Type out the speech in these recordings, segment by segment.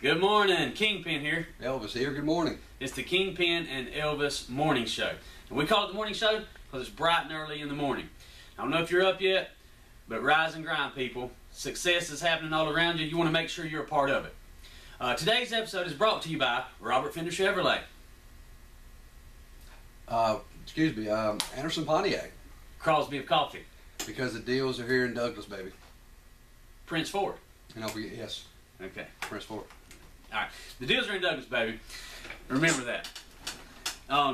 Good morning, Kingpin here. Elvis here, good morning. It's the Kingpin and Elvis morning show. And we call it the morning show because it's bright and early in the morning. I don't know if you're up yet, but rise and grind, people. Success is happening all around you. You want to make sure you're a part of it. Today's episode is brought to you by Robert Fender Chevrolet. Anderson Pontiac. Crosby of Coffee. Because the deals are here in Douglas, baby. Prince Ford. And don't forget, yes. Okay. Prince Ford. Alright. The deals are in Douglas, baby. Remember that.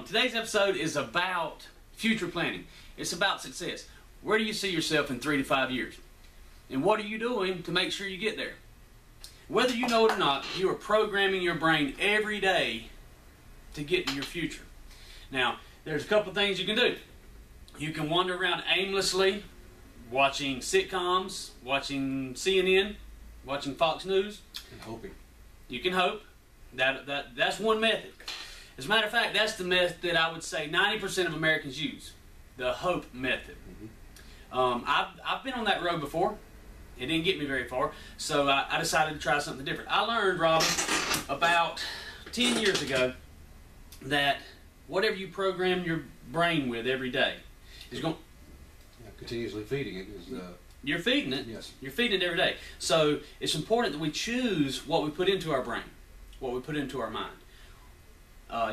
Today's episode is about future planning. It's about success. Where do you see yourself in 3 to 5 years? And what are you doing to make sure you get there? Whether you know it or not, you are programming your brain every day to get to your future. Now, there's a couple things you can do. You can wander around aimlessly, watching sitcoms, watching CNN, watching Fox News. And hoping. You can hope. That's one method. As a matter of fact, that's the method that I would say 90% of Americans use. The hope method. Mm-hmm. I've been on that road before. It didn't get me very far, so I decided to try something different. I learned, Robbie, about 10 years ago that whatever you program your brain with every day is going. Yeah, continuously feeding it is. You're feeding it. Yes. You're feeding it every day. So it's important that we choose what we put into our brain, what we put into our mind.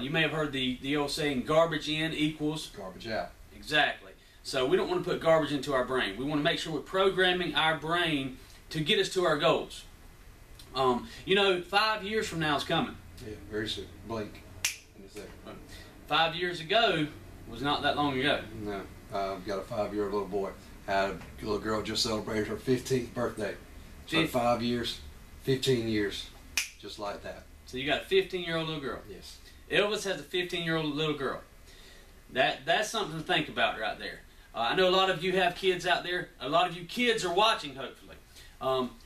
You may have heard the old saying, "Garbage in equals garbage out." Exactly. So we don't want to put garbage into our brain. We want to make sure we're programming our brain to get us to our goals. 5 years from now is coming. Yeah, very soon. Blink. 5 years ago was not that long ago. No. I've got a 5-year-old little boy. Had a little girl just celebrated her 15th birthday. So 5 years, 15 years, just like that. So you got a 15-year-old little girl. Yes. Elvis has a 15-year-old little girl. That's something to think about right there. I know a lot of you have kids out there. A lot of you kids are watching, hopefully.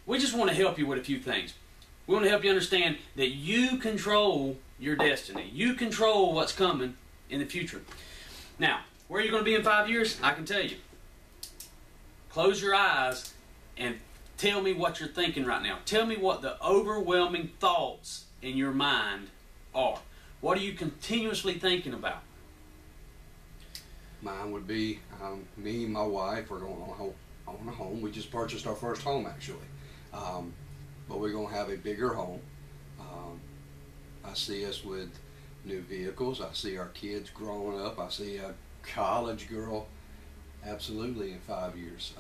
We just want to help you with a few things. We want to help you understand that you control your destiny. You control what's coming in the future. Now, where are you going to be in 5 years? I can tell you. Close your eyes and tell me what you're thinking right now. Tell me what the overwhelming thoughts in your mind are. What are you continuously thinking about? Mine would be me and my wife. We're going to own a home. We just purchased our first home, actually. But we're going to have a bigger home. I see us with new vehicles. I see our kids growing up. I see a college girl absolutely in 5 years.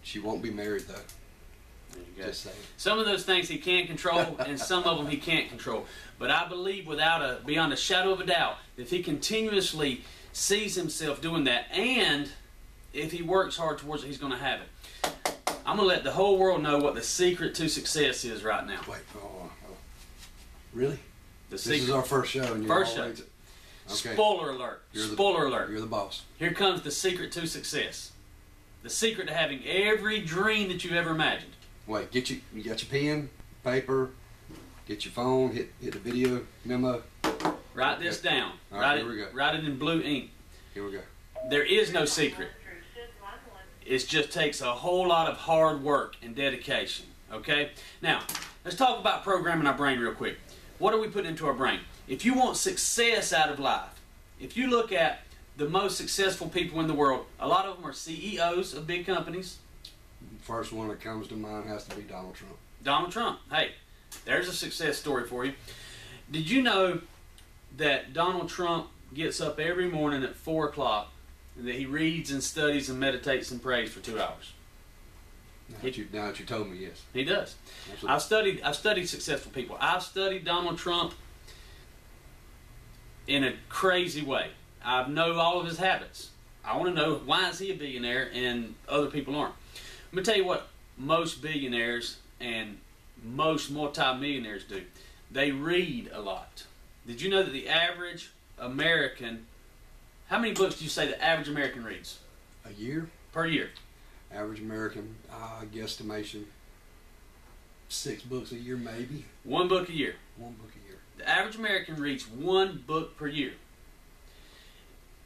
She won't be married, though. Just saying. Some of those things he can control, and some of them he can't control. But I believe beyond a shadow of a doubt, that if he continuously sees himself doing that, and if he works hard towards it, he's going to have it. I'm going to let the whole world know what the secret to success is right now. Wait, really? This is our first show. And first show. Okay. Spoiler alert. Spoiler alert. You're the boss. Here comes the secret to success. The secret to having every dream that you've ever imagined. Wait, you got your pen, paper, get your phone, hit the video memo. Write this down. All right, here we go. Write it in blue ink. Here we go. There is no secret. It just takes a whole lot of hard work and dedication. Okay? Now, let's talk about programming our brain real quick. What are we putting into our brain? If you want success out of life, if you look at the most successful people in the world, a lot of them are CEOs of big companies. First one that comes to mind has to be Donald Trump. Donald Trump. Hey, there's a success story for you. Did you know that Donald Trump gets up every morning at 4 o'clock and that he reads and studies and meditates and prays for 2 hours? Now that you told me, yes. He does. Absolutely. I've studied successful people. I've studied Donald Trump in a crazy way. I know all of his habits. I want to know, why is he a billionaire and other people aren't? Let me tell you what most billionaires and most multimillionaires do. They read a lot. Did you know that the average American, how many books do you say the average American reads? A year? Per year. Average American, guesstimation, 6 books a year maybe. 1 book a year. 1 book a year. The average American reads 1 book per year.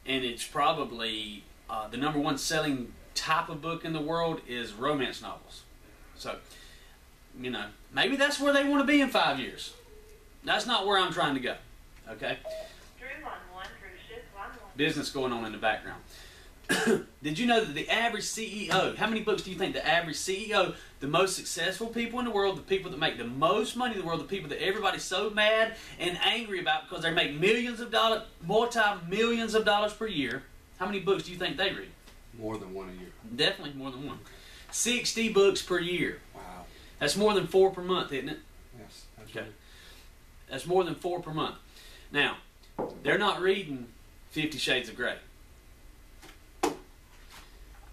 And it's probably the #1 selling type of book in the world is romance novels. So You know, maybe that's where they want to be in 5 years. That's not where I'm trying to go. Okay? Business going on in the background. Did you know that the average CEO, how many books do you think the average CEO, the most successful people in the world, the people that make the most money in the world, the people that everybody's so mad and angry about because they make millions of dollars, multi-millions of dollars per year, how many books do you think they read? More than one a year. Definitely more than one. 60 books per year. Wow. That's more than 4 per month, isn't it? Yes, absolutely. Okay. That's more than 4 per month. Now, they're not reading 50 Shades of Grey.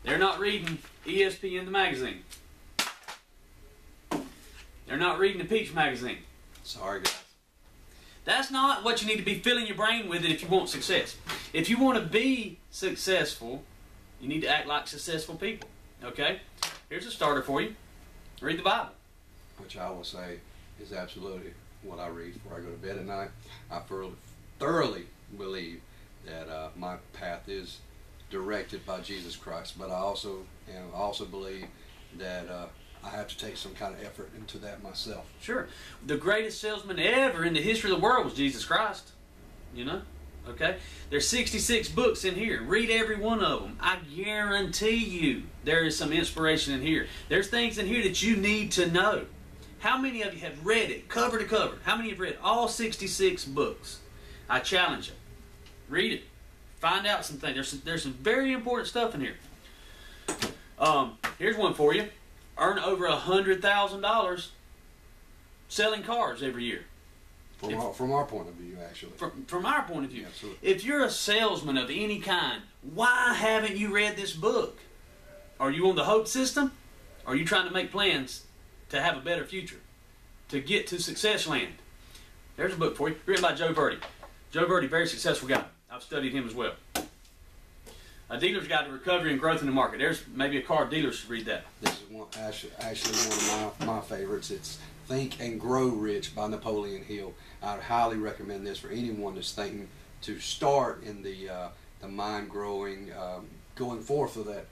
They're not reading ESPN the magazine. They're not reading the Peach magazine. Sorry, guys. That's not what you need to be filling your brain with if you want success. If you want to be successful, you need to act like successful people. Okay? Here's a starter for you. Read the Bible. Which I will say is absolutely what I read before I go to bed at night. I thoroughly believe that my path is directed by Jesus Christ, but I also believe that I have to take some kind of effort into that myself. Sure. The greatest salesman ever in the history of the world was Jesus Christ. You know? Okay? There's 66 books in here. Read every one of them. I guarantee you there is some inspiration in here. There's things in here that you need to know. How many of you have read it cover to cover? How many have read all 66 books? I challenge you. Read it. Find out some things. There's some very important stuff in here. Here's one for you. Earn over $100,000 selling cars every year. From our point of view, actually. From our point of view. Yeah, absolutely. If you're a salesman of any kind, why haven't you read this book? Are you on the hope system? Are you trying to make plans to have a better future? To get to success land? There's a book for you. Written by Joe Verdi. Joe Verdi, very successful guy. I've studied him as well. A Dealer's Guide to Recovery and Growth in the Market. There's maybe a car dealers should read that. This is actually one of my favorites. It's Think and Grow Rich by Napoleon Hill. I'd highly recommend this for anyone that's thinking to start in the mind growing, going forth for that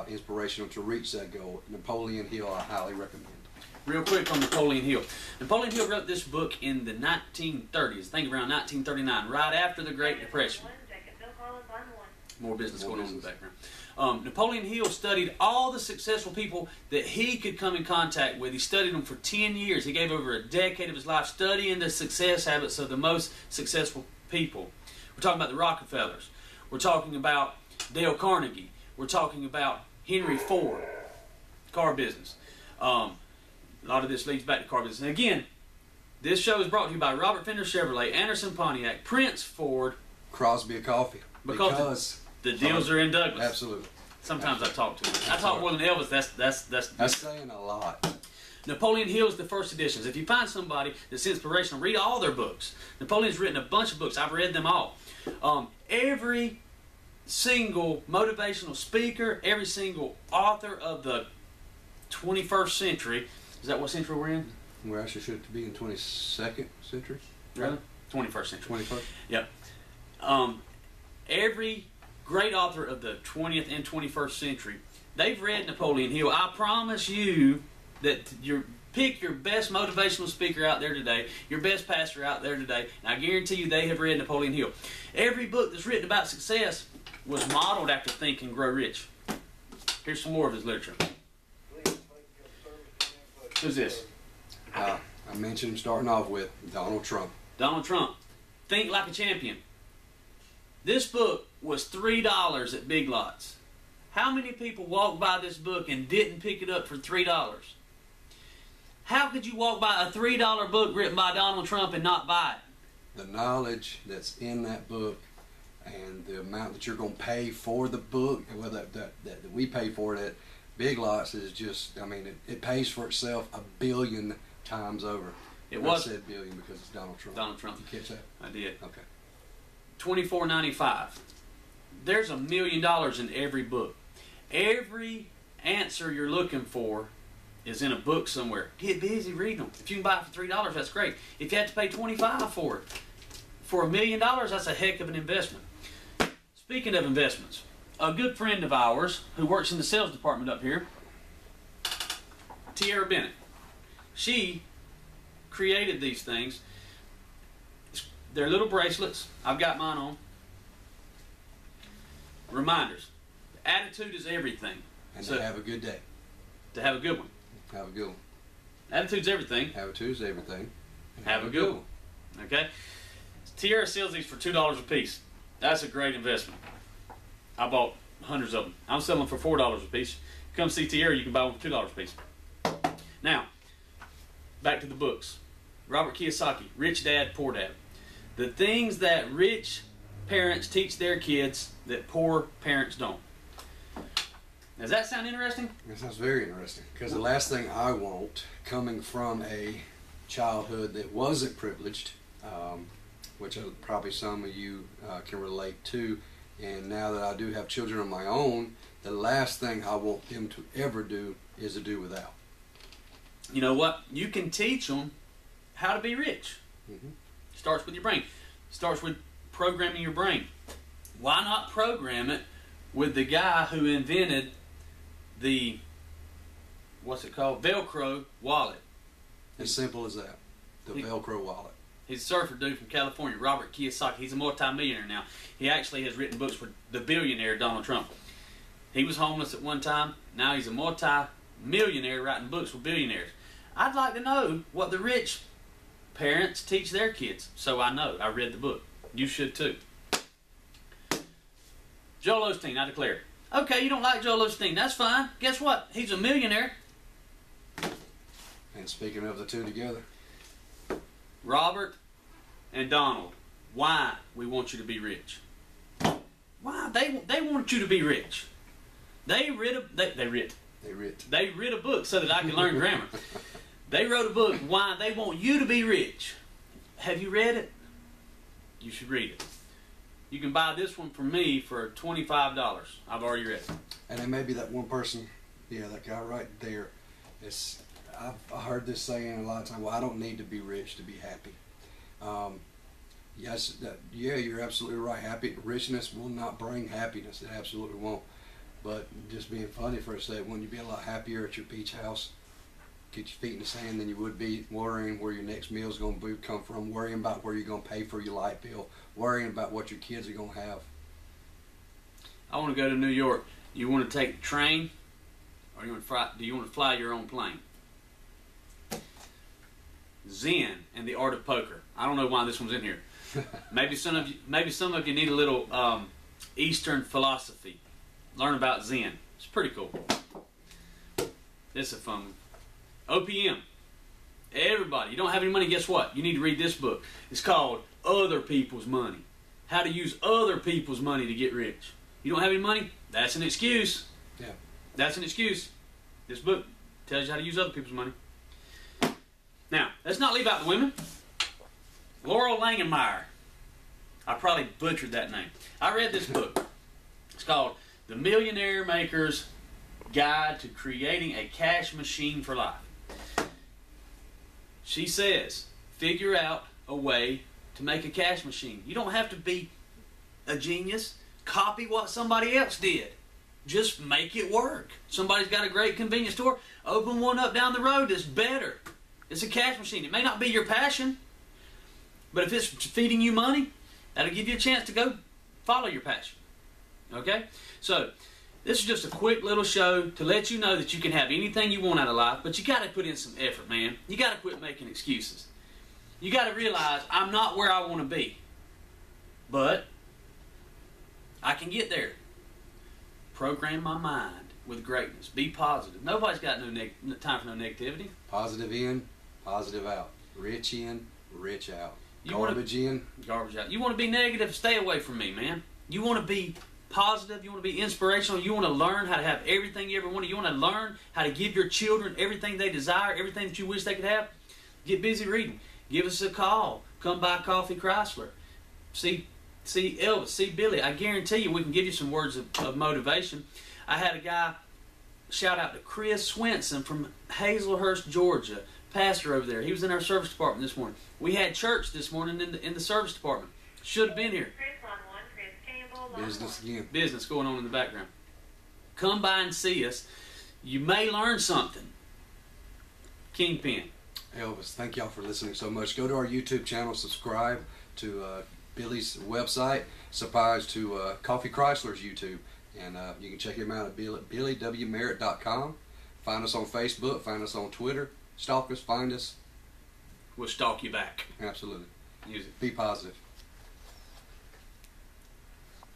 inspirational to reach that goal. Napoleon Hill, I highly recommend. Real quick on Napoleon Hill. Napoleon Hill wrote this book in the 1930s, I think around 1939, right after the Great Depression. More business going on in the background. Napoleon Hill studied all the successful people that he could come in contact with. He studied them for 10 years. He gave over a decade of his life studying the success habits of the most successful people. We're talking about the Rockefellers. We're talking about Dale Carnegie. We're talking about Henry Ford, car business. A lot of this leads back to car business. And again, this show is brought to you by Robert Fender Chevrolet, Anderson Pontiac, Prince Ford, Crosby Coffee. Because the deals are in Douglas. Absolutely. Sometimes I talk to him. I talk more than Elvis. That's saying a lot. Napoleon Hill's the first editions. If you find somebody that's inspirational, read all their books. Napoleon's written a bunch of books. I've read them all. Every single motivational speaker, every single author of the 21st century. Is that what century we're in? We're actually should be in 22nd century. Really? 21st century. 21st. Yep. Every great author of the 20th and 21st century, they've read Napoleon Hill. I promise you that pick your best motivational speaker out there today, your best pastor out there today, and I guarantee you they have read Napoleon Hill. Every book that's written about success was modeled after Think and Grow Rich. Here's some more of his literature. Who's this? I mentioned him starting off with Donald Trump. Donald Trump. Think Like a Champion. This book was $3 at Big Lots. How many people walked by this book and didn't pick it up for $3? How could you walk by a $3 book written by Donald Trump and not buy it? The knowledge that's in that book and the amount that you're going to pay for the book, and well, that we pay for it at Big Lots is just, I mean, it pays for itself 1 billion times over. I said billion because it's Donald Trump. Donald Trump. You catch that? I did. Okay. $24.95. There's $1 million in every book. Every answer you're looking for is in a book somewhere. Get busy reading them. If you can buy it for $3, that's great. If you have to pay $25 for it, for $1 million, that's a heck of an investment. Speaking of investments, a good friend of ours who works in the sales department up here, Tierra Bennett. She created these things. They're little bracelets. I've got mine on. Reminders. Attitude is everything. And so, to have a good day. To have a good one. Have a good one. Attitude's everything. Attitude's everything. Have a good one. Okay? Tierra sells these for $2 a piece. That's a great investment. I bought hundreds of them. I'm selling them for $4 a piece. Come see Tierra, you can buy one for $2 a piece. Now, back to the books. Robert Kiyosaki, Rich Dad, Poor Dad. The things that rich parents teach their kids that poor parents don't. Does that sound interesting? It sounds very interesting. Because the last thing I want, coming from a childhood that wasn't privileged, which probably some of you can relate to, and now that I do have children of my own, the last thing I want them to ever do is to do without. You know what? You can teach them how to be rich. Mm-hmm. Starts with your brain. Starts with programming your brain. Why not program it with the guy who invented the, what's it called, Velcro wallet? As simple as that. The Velcro wallet. He's a surfer dude from California, Robert Kiyosaki. He's a multi-millionaire now. He actually has written books for the billionaire Donald Trump. He was homeless at one time. Now he's a multi-millionaire writing books for billionaires. I'd like to know what the rich parents teach their kids. So I know. I read the book. You should too. Joel Osteen, I declare. Okay, you don't like Joel Osteen. That's fine. Guess what? He's a millionaire. And speaking of the two together. Robert and Donald, why we want you to be rich. Why? They want you to be rich. They writ a book so that I can learn grammar. They wrote a book, why they want you to be rich. Have you read it? You should read it. You can buy this one from me for $25. I've already read it. And then maybe that one person, yeah, that guy right there, I've heard this saying a lot of times, well, I don't need to be rich to be happy. Yes, yeah, you're absolutely right. Richness will not bring happiness. It absolutely won't. But just being funny for a second, wouldn't you be a lot happier at your beach house? Get your feet in the sand than you would be worrying where your next meal is going to come from, worrying about where you're going to pay for your light bill, worrying about what your kids are going to have. I want to go to New York. You want to take the train, or do you want to fly your own plane? Zen and the Art of Poker. I don't know why this one's in here. Maybe some of you need a little Eastern philosophy. Learn about Zen. It's pretty cool. This is a fun one. OPM. Everybody, you don't have any money, guess what? You need to read this book. It's called Other People's Money. How to use other people's money to get rich. You don't have any money? That's an excuse. Yeah. That's an excuse. This book tells you how to use other people's money. Now, let's not leave out the women. Laurel Langenmeyer. I probably butchered that name. I read this book. It's called The Millionaire Maker's Guide to Creating a Cash Machine for Life. She says, figure out a way to make a cash machine. You don't have to be a genius. Copy what somebody else did. Just make it work. Somebody's got a great convenience store. Open one up down the road that's better. It's a cash machine. It may not be your passion, but if it's feeding you money, that'll give you a chance to go follow your passion. Okay? So, this is just a quick little show to let you know that you can have anything you want out of life, but you got to put in some effort, man. You got to quit making excuses. You got to realize I'm not where I want to be, but I can get there. Program my mind with greatness. Be positive. Nobody's got no time for no negativity. Positive in, positive out. Rich in, rich out. Garbage in, garbage out. You want to be negative? Stay away from me, man. You want to be positive, you want to be inspirational, you want to learn how to have everything you ever wanted, you want to learn how to give your children everything they desire, everything that you wish they could have, get busy reading. Give us a call. Come by Coffee Chrysler. See Elvis, see Billy. I guarantee you we can give you some words of motivation. I had a guy, shout out to Chris Swenson from Hazelhurst, Georgia, pastor over there. He was in our service department this morning. We had church this morning in the service department. Should have been here. Business again. Business going on in the background. Come by and see us. You may learn something. Kingpin. Elvis, thank y'all for listening so much. Go to our YouTube channel, subscribe to Billy's website, subscribe to Coffee Chrysler's YouTube, and you can check him out at billywmerritt.com. Find us on Facebook, find us on Twitter, stalk us, find us. We'll stalk you back. Absolutely. Use it. Be positive.